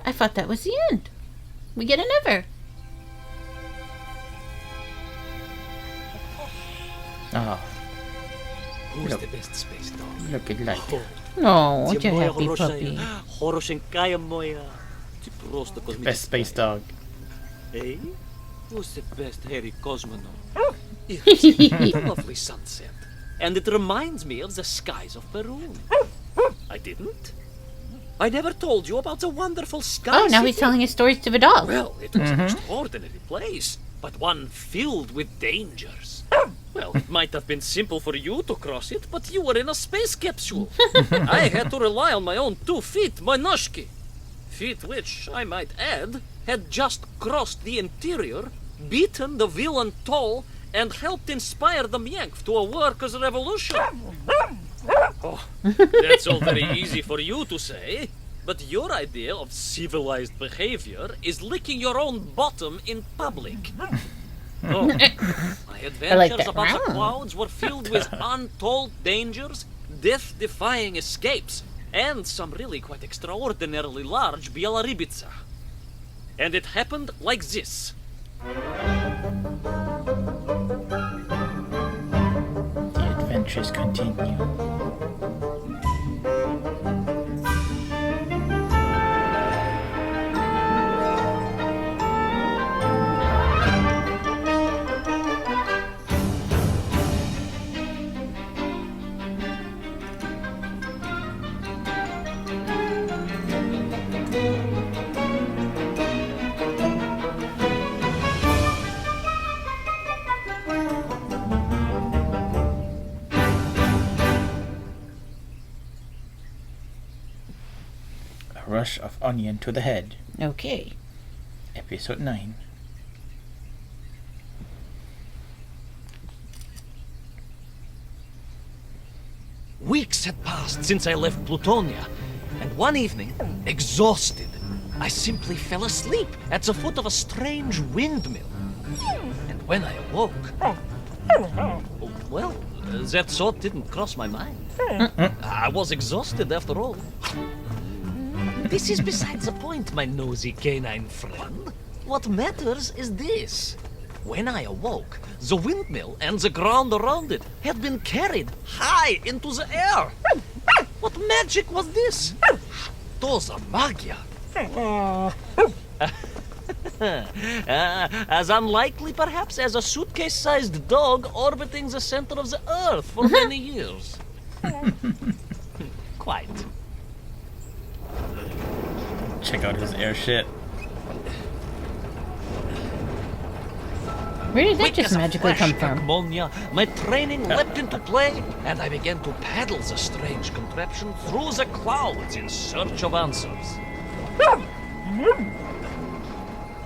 I thought that was the end. We get a never. Oh, Who's the best space dog? look at that. Oh, what a happy puppy. Хорошен кая моя. Ти просто космическая. Best space dog. Eh? Who's the best hairy cosmonaut? Yes, the lovely sunset. And it reminds me of the skies of Peru. I didn't? I never told you about the wonderful sky Oh, now city. he's telling his stories to the dog. Well, it was an extraordinary place, but one filled with dangers. Well, it might have been simple for you to cross it, but you were in a space capsule. I had to rely on my own 2 feet, my noshki. Feet which, I might add, had just crossed the interior, beaten the villain Toll, and helped inspire the Myank to a workers' revolution. Oh, that's all very easy for you to say, but your idea of civilized behavior is licking your own bottom in public. Oh, my adventures that. above the clouds were filled with untold dangers, death-defying escapes, and some really quite extraordinarily large bielaribica. And it happened like this. The adventures continue. A rush of onion to the head. Okay. Episode 9. Weeks had passed since I left Plutonia, and one evening, exhausted, I simply fell asleep at the foot of a strange windmill. And when I awoke, well, that thought didn't cross my mind. I was exhausted after all. This is besides the point, my nosy canine friend. What matters is this. When I awoke, the windmill and the ground around it had been carried high into the air. What magic was this? Toza magia. As unlikely, perhaps, as a suitcase-sized dog orbiting the center of the Earth for many years. Quite. Check out his airship. Where did that Quick just as a magically flash, come from? Akmonia, my training leapt into play, and I began to paddle the strange contraption through the clouds in search of answers.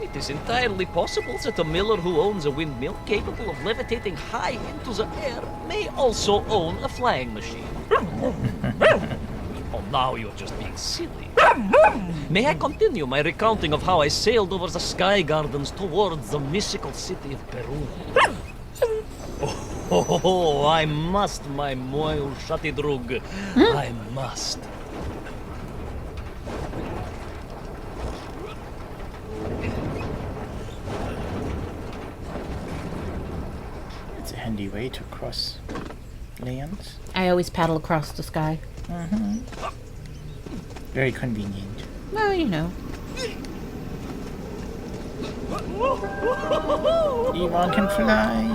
It is entirely possible that a miller who owns a windmill capable of levitating high into the air may also own a flying machine. Oh, now you're just being silly. May I continue my recounting of how I sailed over the sky gardens towards the mystical city of Peru? Oh, I must, my moil shatidrug. I must. It's a handy way to cross lands. I always paddle across the sky. Very convenient. Well, you know. Iawn can fly.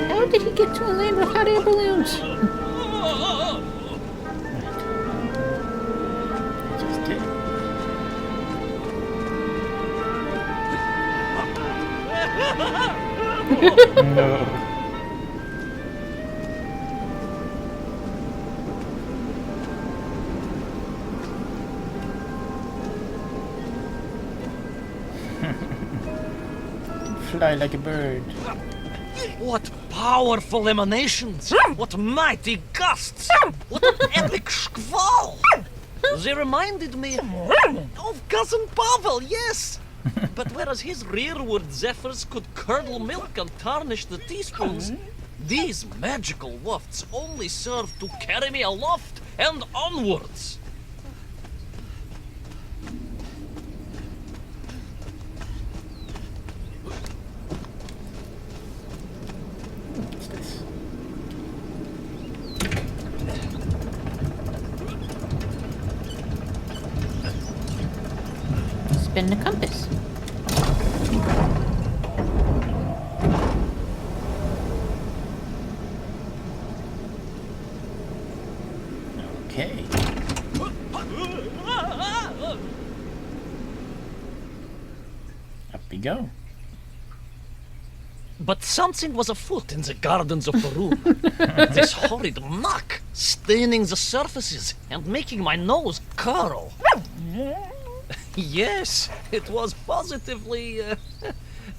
How did he get to a land with hot air balloons? I just did. No. Fly like a bird. What powerful emanations! What mighty gusts! What an epic squall! They reminded me of Cousin Pavel, yes! But whereas his rearward zephyrs could curdle milk and tarnish the teaspoons, these magical wafts only serve to carry me aloft and onwards. What's this? Spin the compass. Okay. Up we go. But something was afoot in the gardens of Peru. This horrid muck, staining the surfaces and making my nose curl. Yes, it was positively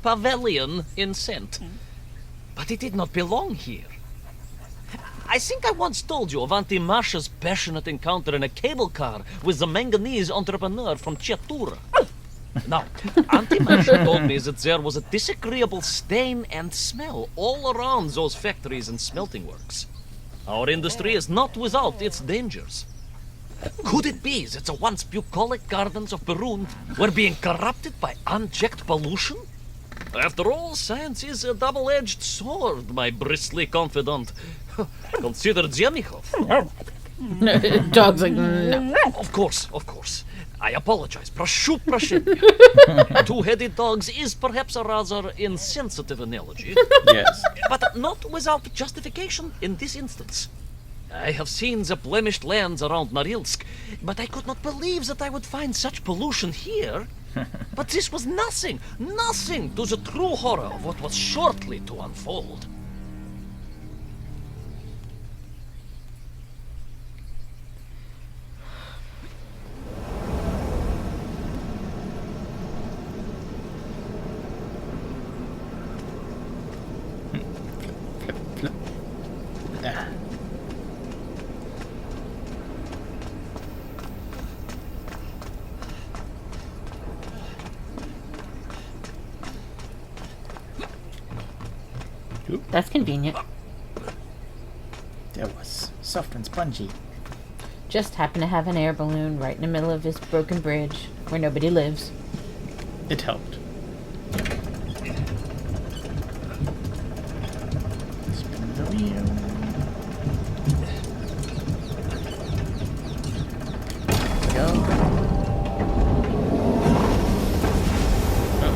pavilion in scent. But it did not belong here. I think I once told you of Auntie Marcia's passionate encounter in a cable car with the manganese entrepreneur from Chiatura. Now, Auntie Marcia told me that there was a disagreeable stain and smell all around those factories and smelting works. Our industry is not without its dangers. Could it be that the once bucolic gardens of Perun were being corrupted by unchecked pollution? After all, science is a double-edged sword, my bristly confidant. Consider Zemikov. Dog's like, no. Of course. I apologize. Proшу прощения. Two-headed dogs is perhaps a rather insensitive analogy. Yes. But not without justification in this instance. I have seen the blemished lands around Norilsk, but I could not believe that I would find such pollution here. But this was nothing to the true horror of what was shortly to unfold. Flip. Ah. That's convenient. That was soft and spongy. Just happened to have an air balloon right in the middle of this broken bridge where nobody lives. It helped. Spin the wheel. Go. Oh.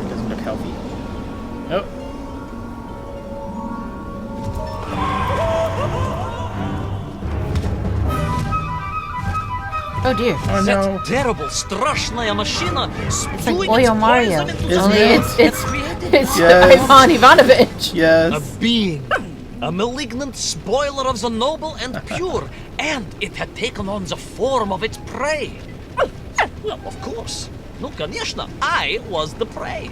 It doesn't look healthy. Oh. Oh dear. Oh no. That terrible страшная машина spewing Oil its Mario. poison into Isn't Only the it? it's Yes. Ivan Ivanovich. A Yes. being, a malignant spoiler of the noble and pure, and it had taken on the form of its prey. Well, of course. No, конечно, I was the prey.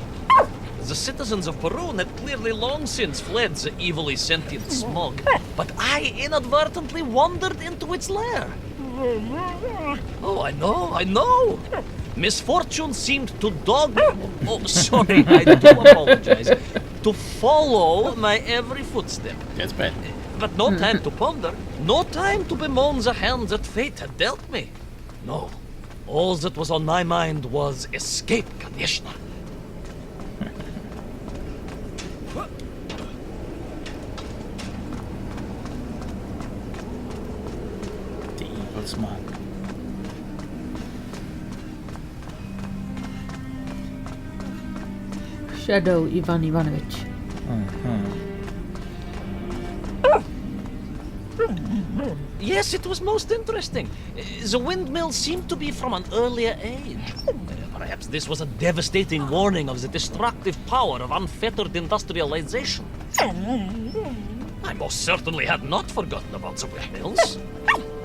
The citizens of Perun had clearly long since fled the evilly sentient smog, but I inadvertently wandered into its lair. Oh, I know. Misfortune seemed to dog me. Oh, sorry, I do apologize. To follow my every footstep. That's bad. But no time to ponder, no time to bemoan the hand that fate had dealt me. No, all that was on my mind was escape, конечно. The evil smog. Shadow Ivan Ivanovich. Yes, it was most interesting. The windmill seemed to be from an earlier age. Perhaps this was a devastating warning of the destructive power of unfettered industrialization. I most certainly had not forgotten about the windmills.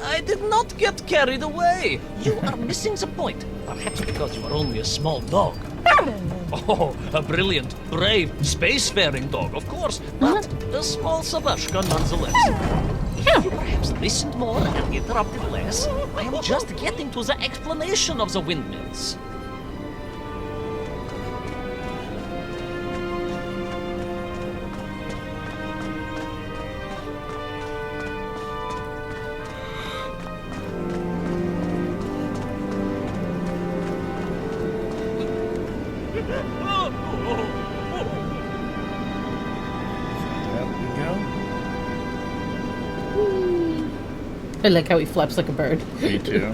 I did not get carried away. You are missing the point. Perhaps because you are only a small dog. Oh, a brilliant, brave, spacefaring dog, of course, but a small Sabashka nonetheless. If you perhaps listened more and interrupted less, I am just getting to the explanation of the windmills. I like how he flaps like a bird. Me too.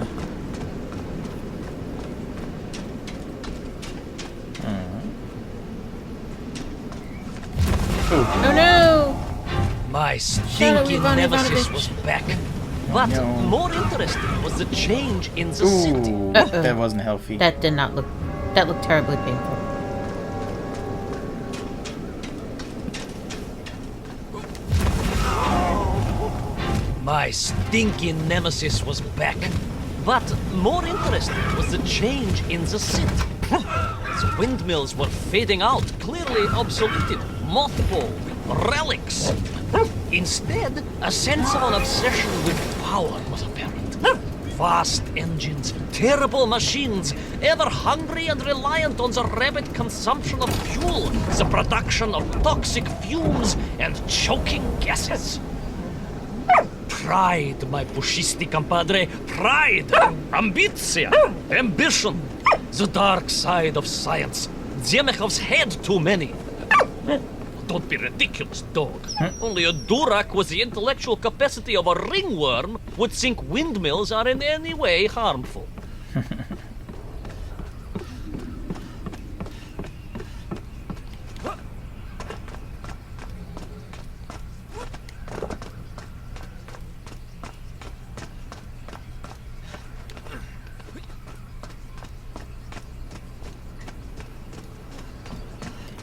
Oh no! My Shut up, stinking Ivan nemesis Ivanovich. was back. But no. more interesting was the change in the city. Ooh, Uh-oh. that wasn't healthy. That did not look... That looked terribly painful. My stinking nemesis was back. But more interesting was the change in the city. The windmills were fading out, clearly obsoleted, mothballed, relics. Instead, a sense of an obsession with power was apparent. Vast engines, terrible machines, ever hungry and reliant on the rapid consumption of fuel, the production of toxic fumes and choking gases. Pride, my pushisti compadre, pride, ambitia, ambition, the dark side of science. Zemechov's had too many. Don't be ridiculous, dog. Only a Durak with the intellectual capacity of a ringworm would think windmills are in any way harmful.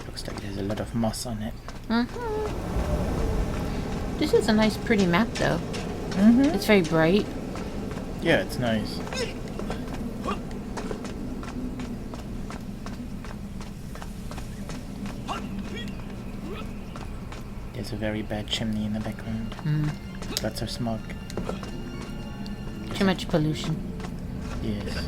Looks like there's a lot of moss on it. This is a nice, pretty map, though. It's very bright. Yeah, it's nice. There's a very bad chimney in the background. Lots of smoke. Too much pollution. Yes.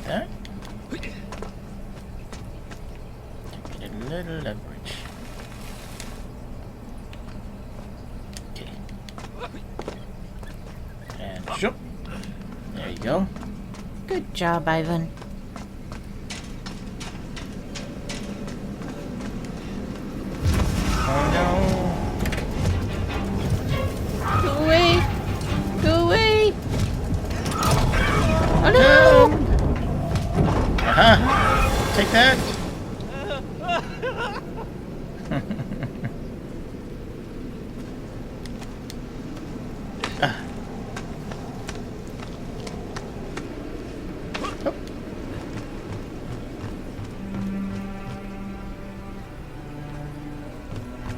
That. To get a little leverage. Okay. And shoop. There you go. Good job, Ivan. Oh Go away! Go away! Oh no! no! Aha! Take that! Ah.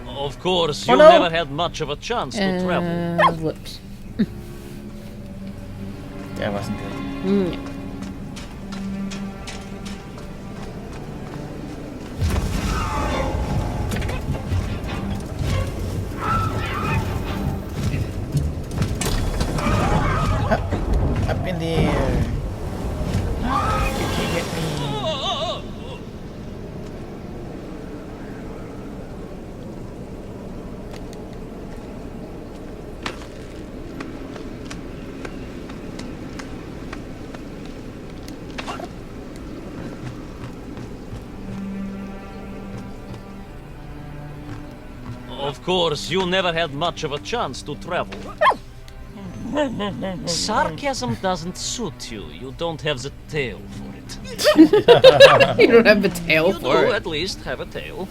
Oh. Of course, Oh, you no. never had much of a chance to travel. Whoops. That wasn't good. No. Up in the air. You can't get me. Of course, you never had much of a chance to travel. Sarcasm doesn't suit you. You don't have the tail for it. You don't have a tail You for do it. at least have a tail.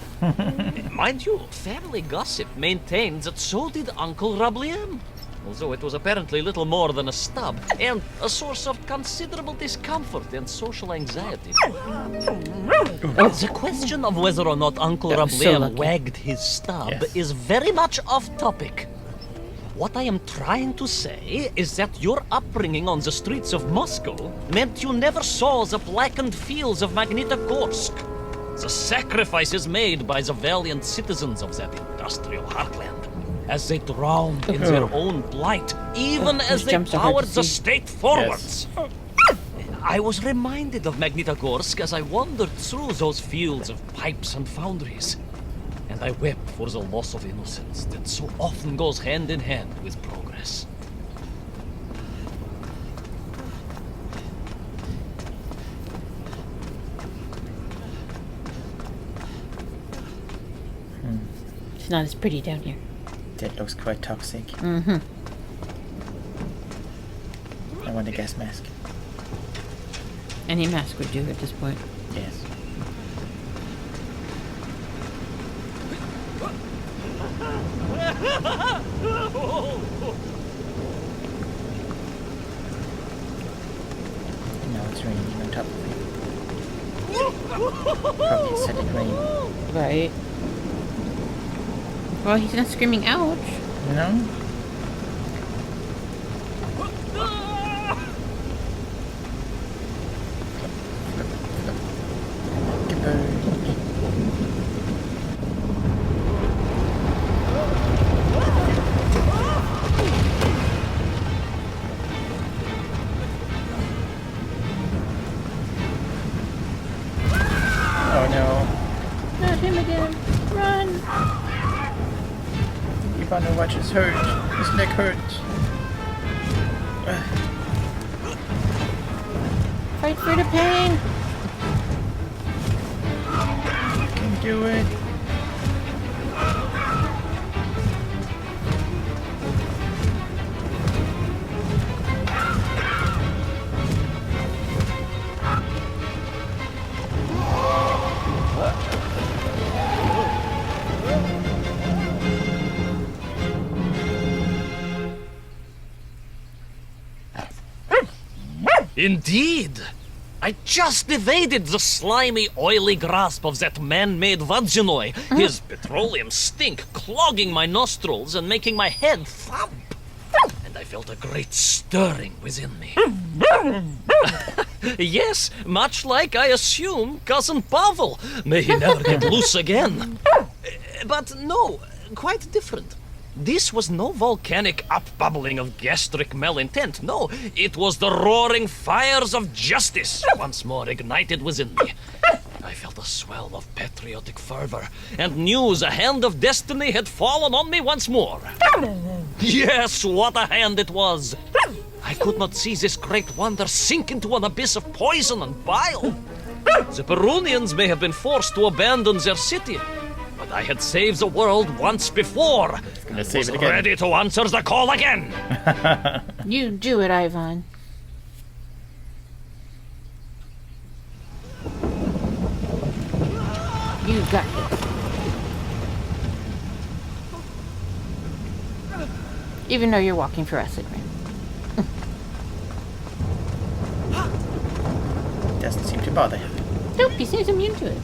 Mind you, family gossip maintains that so did Uncle Rabliem. Although it was apparently little more than a stub, and a source of considerable discomfort and social anxiety. The question of whether or not Uncle That was so Rabliem lucky. wagged his stub Yes. is very much off topic. What I am trying to say is that your upbringing on the streets of Moscow meant you never saw the blackened fields of Magnitogorsk, the sacrifices made by the valiant citizens of that industrial heartland. as they drowned in their own blight, even as they jumps are hard to powered the see. state forwards. I was reminded of Magnitogorsk as I wandered through those fields of pipes and foundries, and I wept for the loss of innocence that so often goes hand in hand with progress. It's not as pretty down here. That looks quite toxic. Mm-hmm. I want a gas mask. Any mask would do at this point. Yes. Now it's raining on top of it. Probably it said it rain. Right. Well, he's not screaming ouch. No? Oh no. Not him again. Run. You wanna watch his hurt. His leg hurts. Fight for the pain. You can do it. Indeed! I just evaded the slimy, oily grasp of that man-made Vadzhinoi, his petroleum stink clogging my nostrils and making my head thump. And I felt a great stirring within me. Yes, much like, I assume, Cousin Pavel. May he never get loose again. But no, quite different. This was no volcanic upbubbling of gastric malintent. No, it was the roaring fires of justice once more ignited within me. I felt a swell of patriotic fervor and knew the hand of destiny had fallen on me once more. Yes, what a hand it was! I could not see this great wonder sink into an abyss of poison and bile. The Perunians may have been forced to abandon their city, but I had saved the world once before. Gonna and save was it again. ready to answer the call again. You do it, Iawn. You got this. Even though you're walking for acid rain. Doesn't seem to bother him. Nope, he seems immune to it.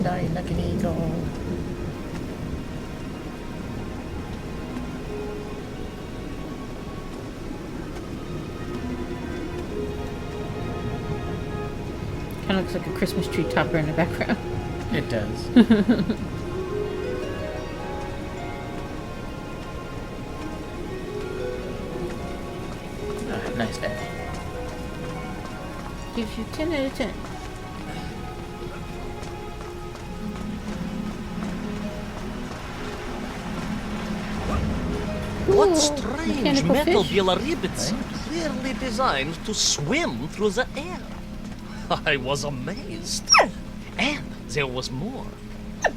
Fly like an eagle. Kind of looks like a Christmas tree topper in the background. It does. Nice day. Gives you 10 out of 10. What Ooh, strange mechanical metal fish. Bieloribits clearly designed to swim through the air. I was amazed. And there was more.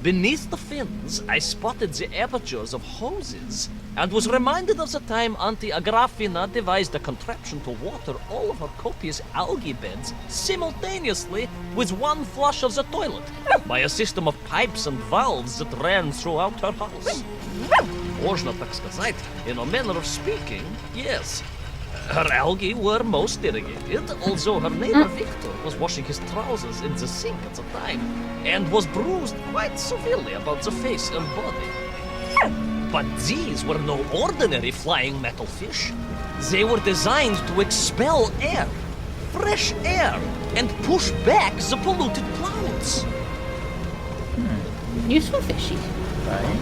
Beneath the fins, I spotted the apertures of hoses and was reminded of the time Auntie Agrafina devised a contraption to water all of her copious algae beds simultaneously with one flush of the toilet by a system of pipes and valves that ran throughout her house. Можно так сказать, in a manner of speaking, yes. Her algae were most irrigated, although her neighbor Victor was washing his trousers in the sink at the time, and was bruised quite severely about the face and body. But these were no ordinary flying metal fish. They were designed to expel air, fresh air, and push back the polluted clouds. Useful fishy. Right.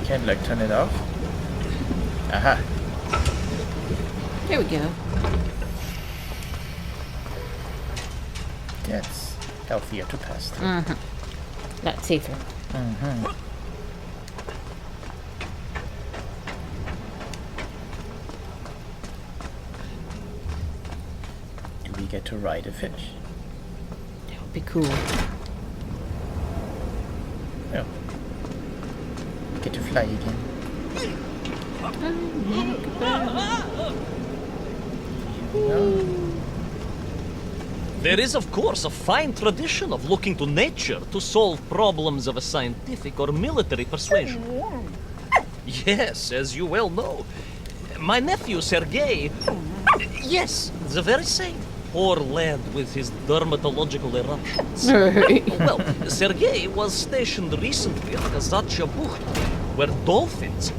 Can't like turn it off. Aha. There we go. That's healthier to pass through. That's safer. Do we get to ride a fish? That would be cool. Oh. Get to fly again. There is, of course, a fine tradition of looking to nature to solve problems of a scientific or military persuasion. Yes, as you well know. My nephew, Sergei... Yes, the very same. Poor lad with his dermatological eruptions. Well, Sergei was stationed recently at Kazacha Bucht, where dolphins...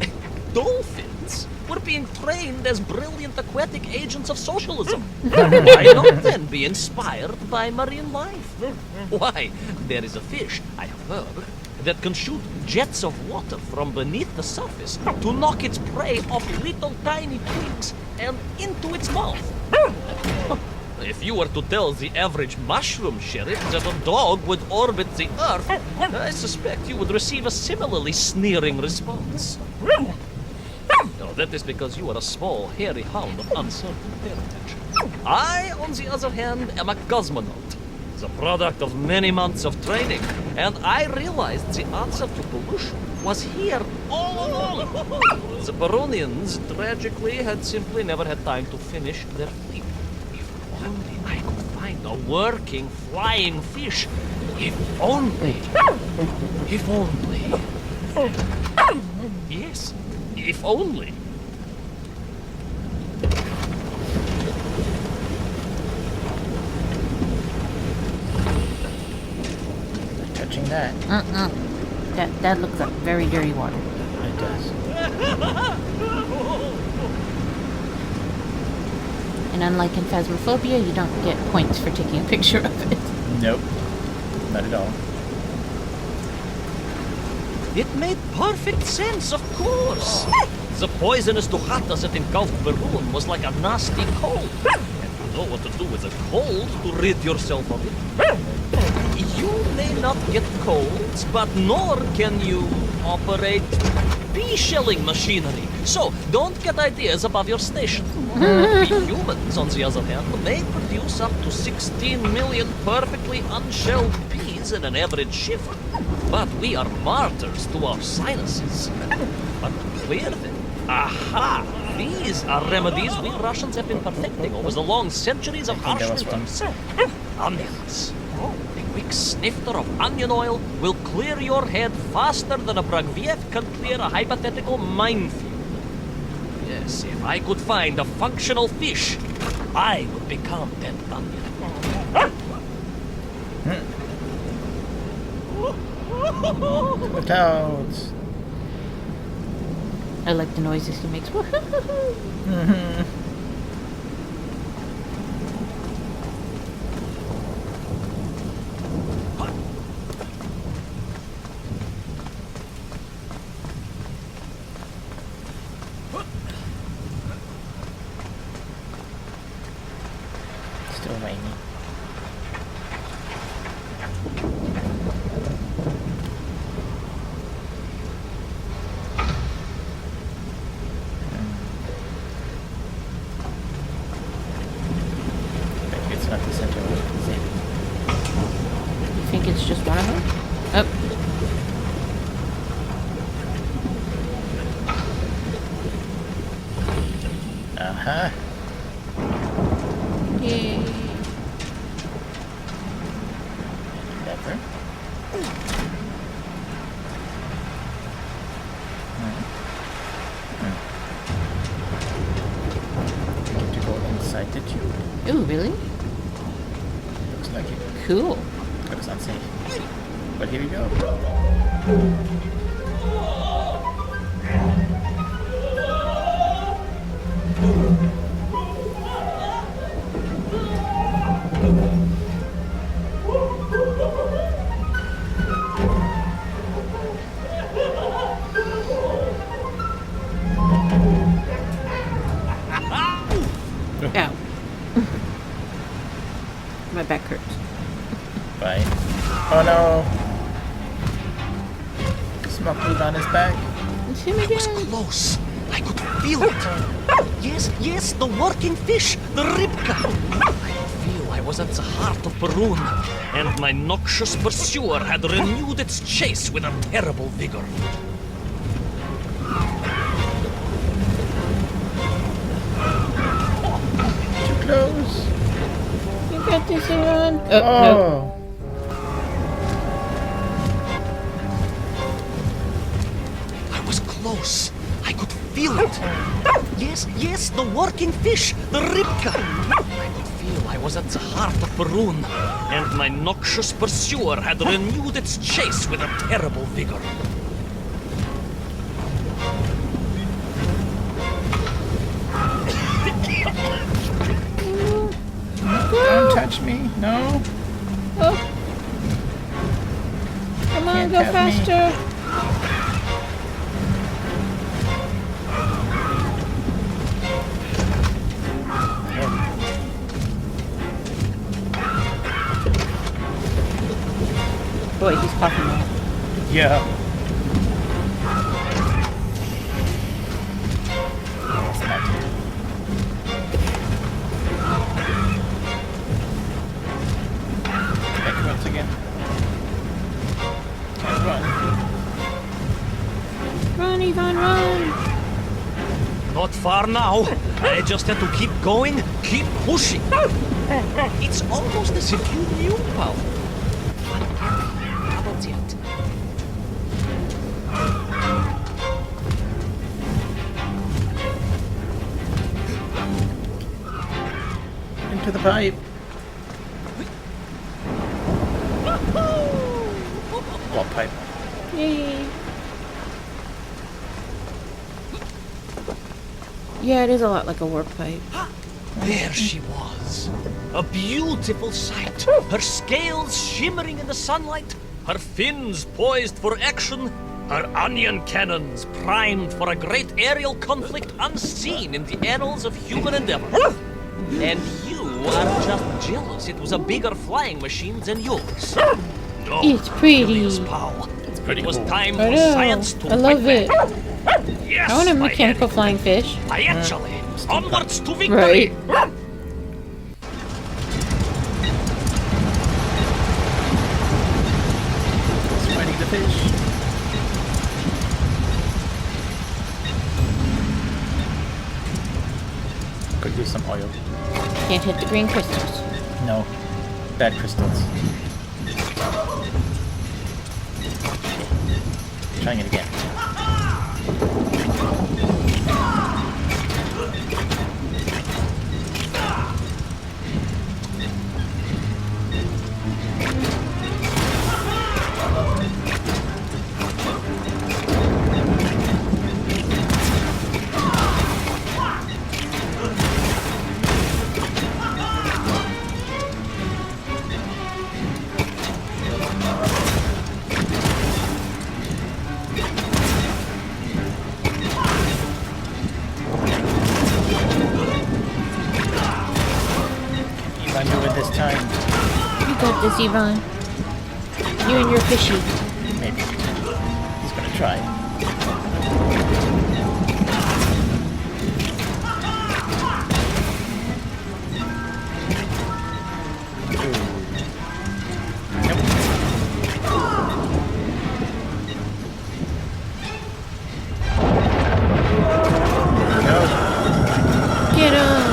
dolphins were being trained as brilliant aquatic agents of socialism. Why not then be inspired by marine life? Why, there is a fish, I have heard, that can shoot jets of water from beneath the surface to knock its prey off little tiny twigs and into its mouth. If you were to tell the average mushroom sheriff that a dog would orbit the earth, I suspect you would receive a similarly sneering response. No, that is because you are a small, hairy hound of uncertain parentage. I, on the other hand, am a cosmonaut, the product of many months of training, and I realized the answer to pollution was here all along. The Baronians, tragically, had simply never had time to finish their fleet. If only I could find a working, flying fish. If only. If only. Yes. If only. Touching that. That looks like very dirty water. It does. And unlike in Phasmophobia, you don't get points for taking a picture of it. Nope. Not at all. It made perfect sense, of course. The poisonous Duchata that engulfed Barun was like a nasty cold. And you know what to do with a cold to rid yourself of it. You may not get colds, but nor can you operate bee-shelling machinery. So, don't get ideas above your station. We humans, on the other hand, may produce up to 16 million perfectly unshelled bees in an average shift. But we are martyrs to our sinuses. But clear then. Aha! These are remedies we Russians have been perfecting over the long centuries of harsh winters. Onions. A quick snifter of onion oil will clear your head faster than a Bragviev can clear a hypothetical minefield. Yes, if I could find a functional fish, I would become that onion. Look out! I like the noises he makes. Still raining. It's not the center of it. You think it's just one of them? Oh. Uh-huh. Yay. Lever. Get to go inside the tube. Ooh, really? Looks like it. Cool. Looks unsafe. But here we go. Ow. My back hurts. Bye. Oh no! Smoke blew down his back. It's him It was again. close. I could feel it. Yes, the working fish, the ribka. I could feel I was at the heart of Perun, and my noxious pursuer had renewed its chase with a terrible vigor. Too close. You got this, Iawn. Oh, Oh. no. I was close. I could feel it. Yes, the working fish, the ribka. I could feel I was at the heart of Perun, and my noxious pursuer had renewed its chase with a terrible vigor. Don't touch me. No. Oh. Come on, Can't go have me. faster. Boy, he's coughing now. Yeah. Back once again. Can't run. Run, Iawn, run. Not far now. I just have to keep going, keep pushing. It's almost as if you knew, pal. How about it? Into the pipe. What pipe? Yay. Yeah, it is a lot like a warp pipe. There she was. A beautiful sight. Her scales shimmering in the sunlight. Her fins poised for action. Her onion cannons primed for a great aerial conflict unseen in the annals of human endeavor. And you are just jealous it was a bigger flying machine than yours. No, It's pretty. Julius Powell. pretty It was cool. time I for know. science to I love fight it. back. Yes, I want a my mechanical Eddie. flying fish. Actually, onwards to victory. Right. It's fighting the fish. Could use some oil. Can't hit the green crystals. No. Bad crystals. Trying it again. If I do it this time, You got this, Iawn. You and your fishy. maybe. He's gonna try. Get him.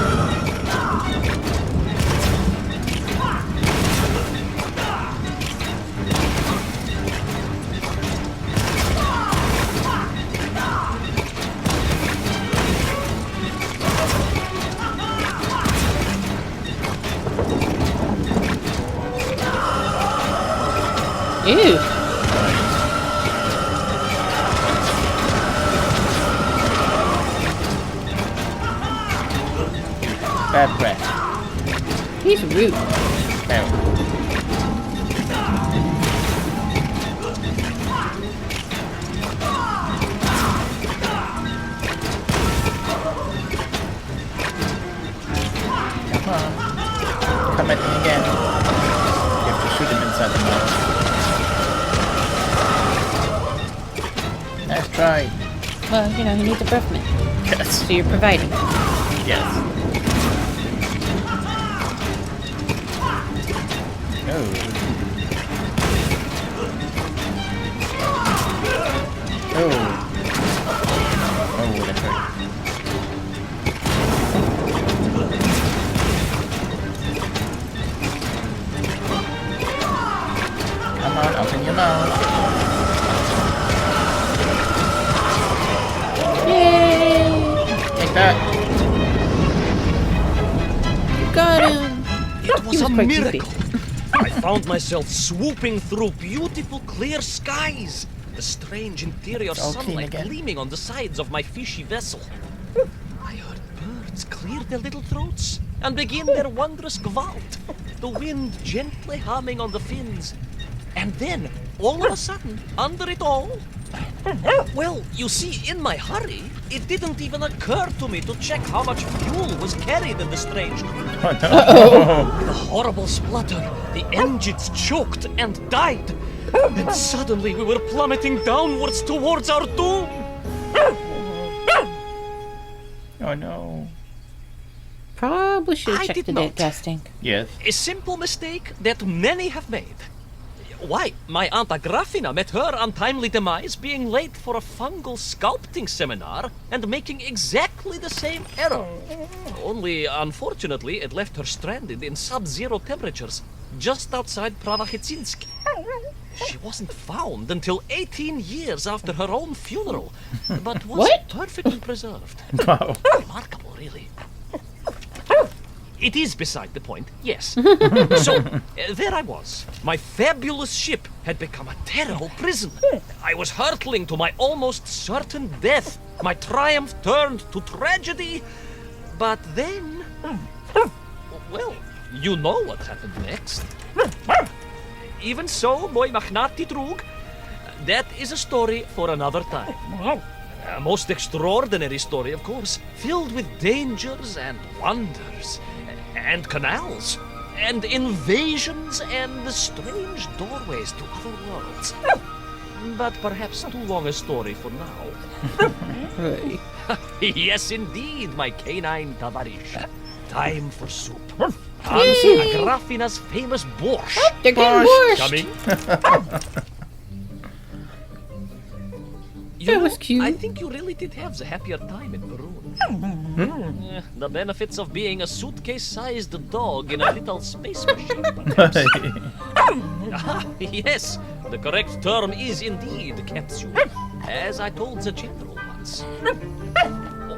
Ew. Bad breath. He's rude. Oh. Come on. Come at me again. You have to shoot him inside the mouth. Nice try. Well, you know, he needs a breath mint. Yes. So you're providing. Yes. Oh. Oh. Oh, that hurt. Come on, open your mouth. Yay! Take that. Got him! It was was a quite miracle. I found myself swooping through beautiful clear skies, the strange interior It's all clean sunlight again. gleaming on the sides of my fishy vessel. I heard birds clear their little throats and begin their wondrous gvalt, the wind gently humming on the fins. And then, all of a sudden, under it all, well, you see, in my hurry, it didn't even occur to me to check how much fuel was carried in the strange craft. Oh no. The horrible splutter, the engines choked and died. And suddenly we were plummeting downwards towards our doom. Oh no. Probably should I have checked did the not. date testing. Yes. A simple mistake that many have made. Why, my Aunt Agrafina met her untimely demise being late for a fungal sculpting seminar and making exactly the same error. Only, unfortunately, it left her stranded in sub-zero temperatures just outside Pravachitsinsk. She wasn't found until 18 years after her own funeral, but was What? perfectly preserved. Wow. Remarkable, really. It is beside the point, yes. So, there I was. My fabulous ship had become a terrible prison. I was hurtling to my almost certain death. My triumph turned to tragedy. But then... Well, you know what happened next. Even so, moi magnati trug, that is a story for another time. A most extraordinary story, of course, filled with dangers and wonders, and canals, and invasions, and strange doorways to other worlds. But perhaps too long a story for now. Right. Yes, indeed, my canine tavarish. Time for soup. Aunt Agrafina's famous borscht. They're getting borscht! Coming. That was cute. I think you really did have the happier time in Maroon. The benefits of being a suitcase-sized dog in a little space machine, perhaps. Yes, the correct term is indeed capsule, as I told the general once.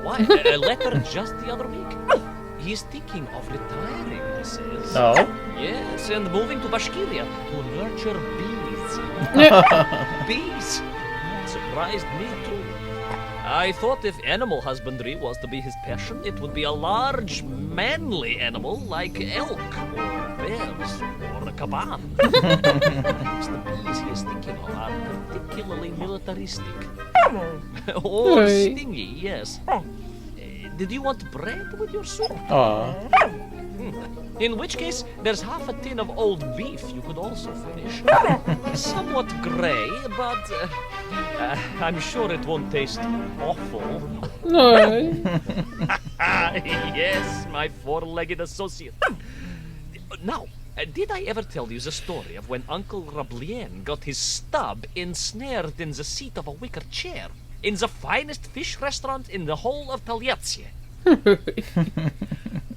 Why, a letter just the other week. He's thinking of retiring, he says. No. Yes, and moving to Bashkiria to nurture bees. Bees? Surprised me too. I thought if animal husbandry was to be his passion, it would be a large, manly animal like elk, or bears, or a caban. Perhaps the bees he is thinking of are particularly militaristic. Or Right. stingy, yes. Did you want bread with your soup? Aw. In which case, there's half a tin of old beef you could also finish. Somewhat grey, but I'm sure it won't taste awful. No. Yes, my four-legged associate. Now, did I ever tell you the story of when Uncle Rablien got his stub ensnared in the seat of a wicker chair in the finest fish restaurant in the whole of Taliatsia?